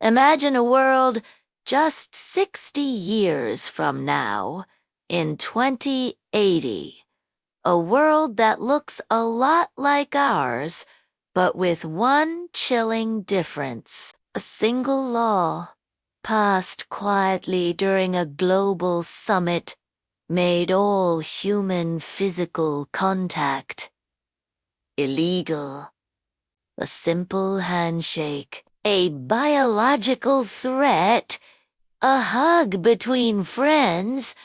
Imagine a world just 60 years from now, in 2080. A world that looks a lot like ours, but with one chilling difference. A single law, passed quietly during a global summit, made all human physical contact illegal. A simple handshake, a biological threat, a hug between friends,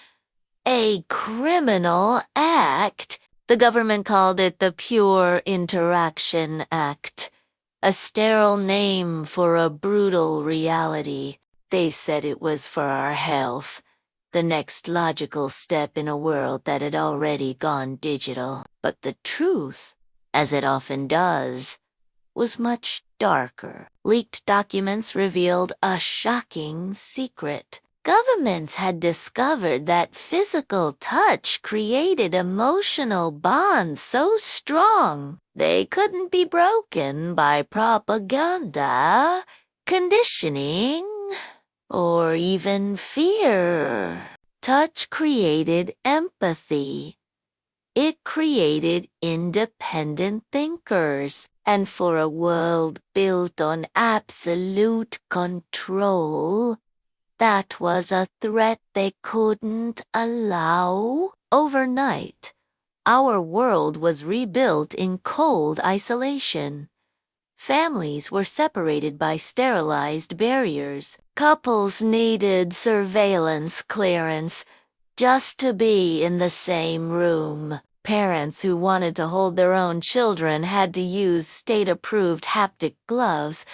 a criminal act. The government called it the Pure Interaction Act, a sterile name for a brutal reality. They said it was for our health, the next logical step in a world that had already gone digital. But the truth, as it often does, was much darker. Leaked documents revealed a shocking secret. Governments had discovered that physical touch created emotional bonds so strong they couldn't be broken by propaganda, conditioning, or even fear. Touch created empathy. It created independent thinkers. And for a world built on absolute control, that was a threat they couldn't allow. Overnight, our world was rebuilt in cold isolation. Families were separated by sterilized barriers. Couples needed surveillance clearance just to be in the same room. Parents who wanted to hold their own children had to use state-approved haptic gloves,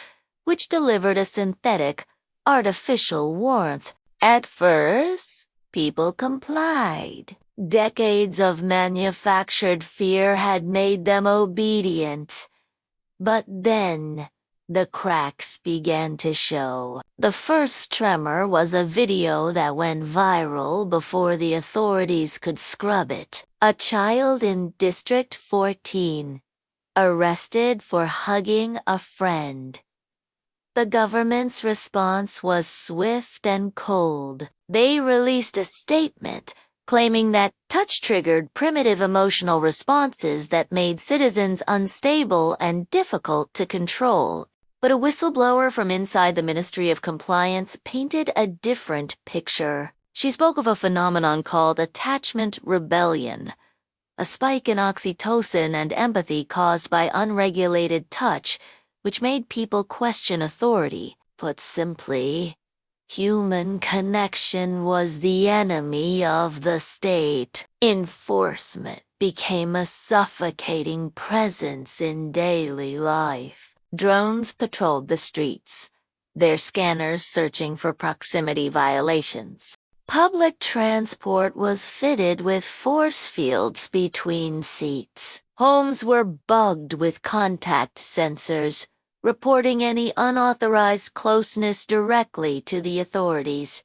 which delivered a synthetic, artificial warmth. At first, people complied. Decades of manufactured fear had made them obedient. But then, the cracks began to show. The first tremor was a video that went viral before the authorities could scrub it. A child in District 14, arrested for hugging a friend. The government's response was swift and cold. They released a statement claiming that touch triggered primitive emotional responses that made citizens unstable and difficult to control. But a whistleblower from inside the Ministry of Compliance painted a different picture. She spoke of a phenomenon called attachment rebellion, a spike in oxytocin and empathy caused by unregulated touch, which made people question authority. Put simply, human connection was the enemy of the state. Enforcement became a suffocating presence in daily life. Drones patrolled the streets, their scanners searching for proximity violations. Public transport was fitted with force fields between seats. Homes were bugged with contact sensors, reporting any unauthorized closeness directly to the authorities.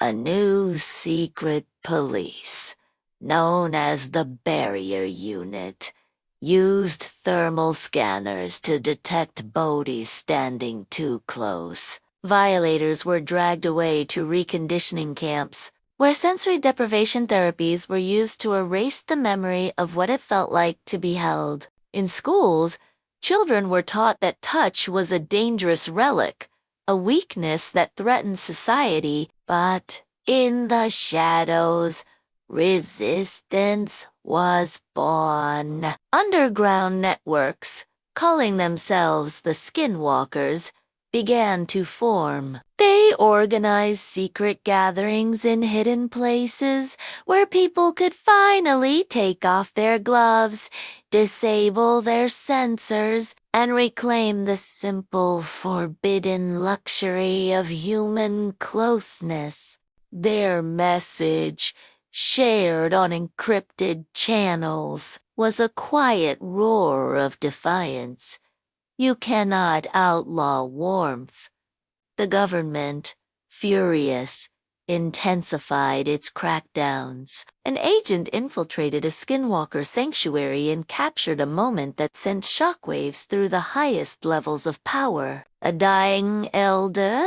A new secret police, known as the Barrier Unit, used thermal scanners to detect bodies standing too close. Violators were dragged away to reconditioning camps, where sensory deprivation therapies were used to erase the memory of what it felt like to be held. In schools, children were taught that touch was a dangerous relic, a weakness that threatened society. But in the shadows, resistance was born. Underground networks, calling themselves the Skinwalkers, began to form. They organized secret gatherings in hidden places where people could finally take off their gloves, disable their sensors, and reclaim the simple, forbidden luxury of human closeness. Their message, shared on encrypted channels, was a quiet roar of defiance. You cannot outlaw warmth. The government, furious, intensified its crackdowns. An agent infiltrated a skinwalker sanctuary and captured a moment that sent shockwaves through the highest levels of power. A dying elder?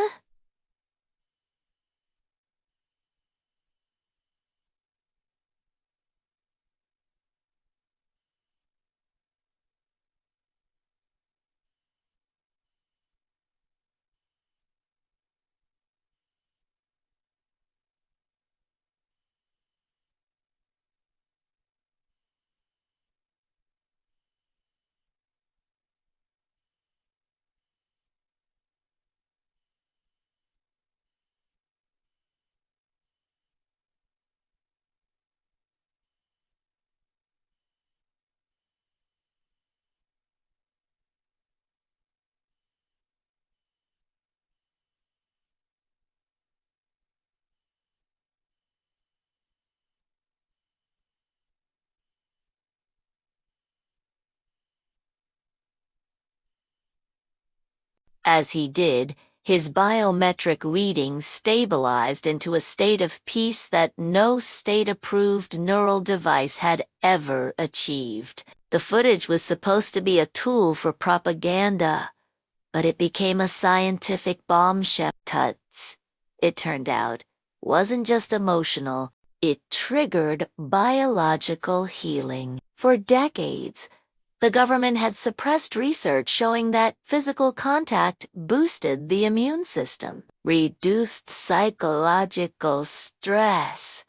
As he did, his biometric readings stabilized into a state of peace that no state-approved neural device had ever achieved. The footage was supposed to be a tool for propaganda, but it became a scientific bombshell. Tuts, it turned out, wasn't just emotional, it triggered biological healing. For decades, the government had suppressed research showing that physical contact boosted the immune system, reduced psychological stress,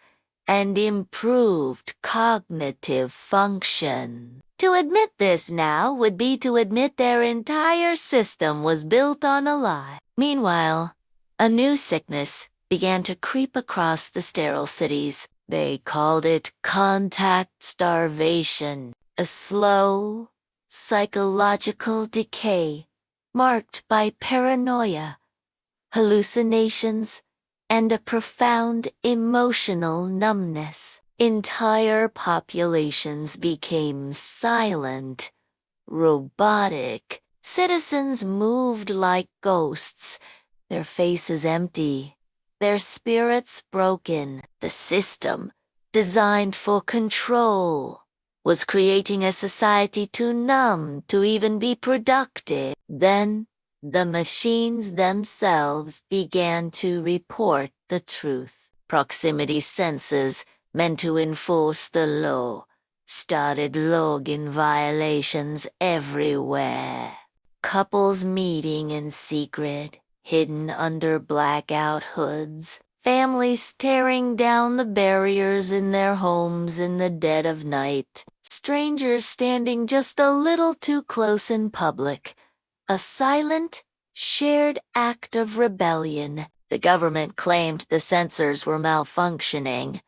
and improved cognitive function. To admit this now would be to admit their entire system was built on a lie. Meanwhile, a new sickness began to creep across the sterile cities. They called it contact starvation. A slow, psychological decay marked by paranoia, hallucinations, and a profound emotional numbness. Entire populations became silent, robotic. Citizens moved like ghosts, their faces empty, their spirits broken. The system, designed for control, was creating a society too numb to even be productive. Then, the machines themselves began to report the truth. Proximity sensors, meant to enforce the law, started logging violations everywhere. Couples meeting in secret, hidden under blackout hoods. Families staring down the barriers in their homes in the dead of night. Strangers standing just a little too close in public. A silent, shared act of rebellion. The government claimed the sensors were malfunctioning,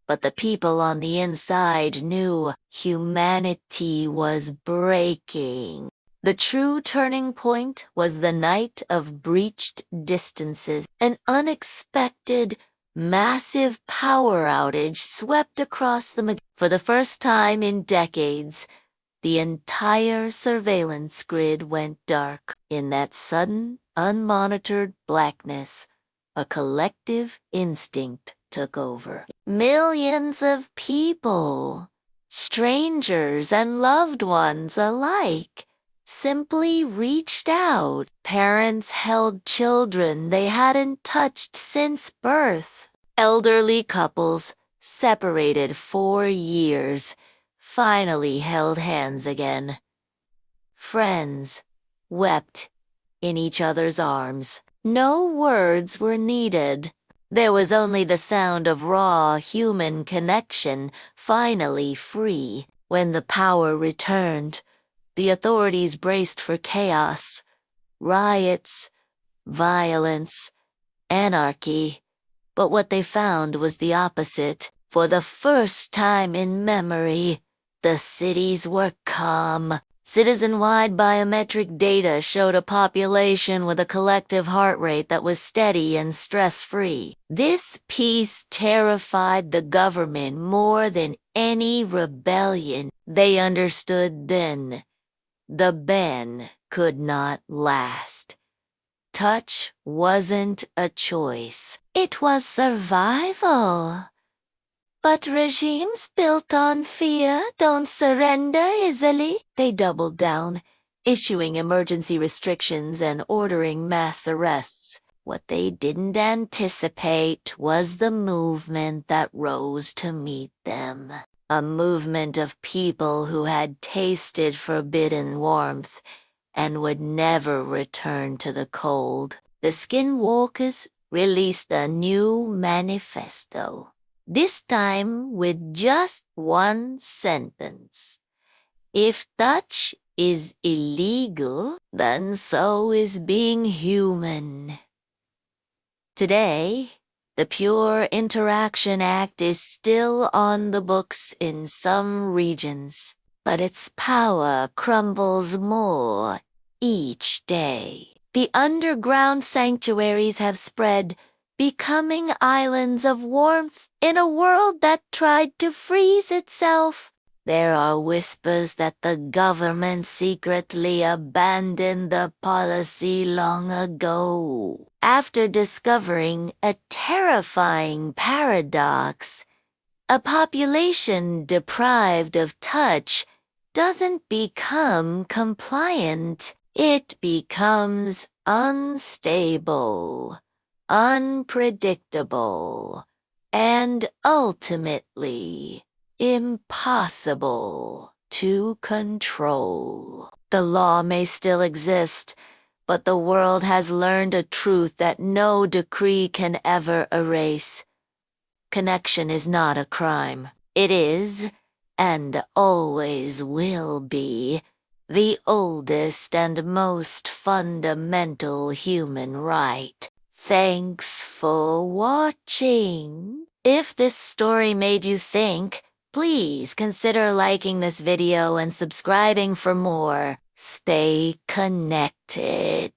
but the people on the inside knew humanity was breaking. The true turning point was the night of breached distances. An unexpected, massive power outage swept across for the first time in decades. The entire surveillance grid went dark. In that sudden, unmonitored blackness, a collective instinct took over. Millions of people, strangers and loved ones alike, simply reached out. Parents held children they hadn't touched since birth. Elderly couples, separated for years, finally held hands again. Friends wept in each other's arms. No words were needed. There was only the sound of raw human connection, finally free. When the power returned, the authorities braced for chaos, riots, violence, anarchy. But what they found was the opposite. For the first time in memory, the cities were calm. Citizen-wide biometric data showed a population with a collective heart rate that was steady and stress-free. This peace terrified the government more than any rebellion. They understood then. The ban could not last. touch wasn't a choice. It was survival. But regimes built on fear don't surrender easily. They doubled down, issuing emergency restrictions and ordering mass arrests. What they didn't anticipate was the movement that rose to meet them. A movement of people who had tasted forbidden warmth and would never return to the cold. The Skinwalkers released a new manifesto. This time with just one sentence. If touch is illegal, then so is being human. Today, the Pure Interaction Act is still on the books in some regions, but its power crumbles more each day. The underground sanctuaries have spread, becoming islands of warmth in a world that tried to freeze itself. There are whispers that the government secretly abandoned the policy long ago. After discovering a terrifying paradox, a population deprived of touch doesn't become compliant. It becomes unstable, unpredictable, and ultimately impossible to control. The law may still exist, but the world has learned a truth that no decree can ever erase. Connection is not a crime. It is, and always will be, the oldest and most fundamental human right. Thanks for watching. If this story made you think, please consider liking this video and subscribing for more. Stay connected.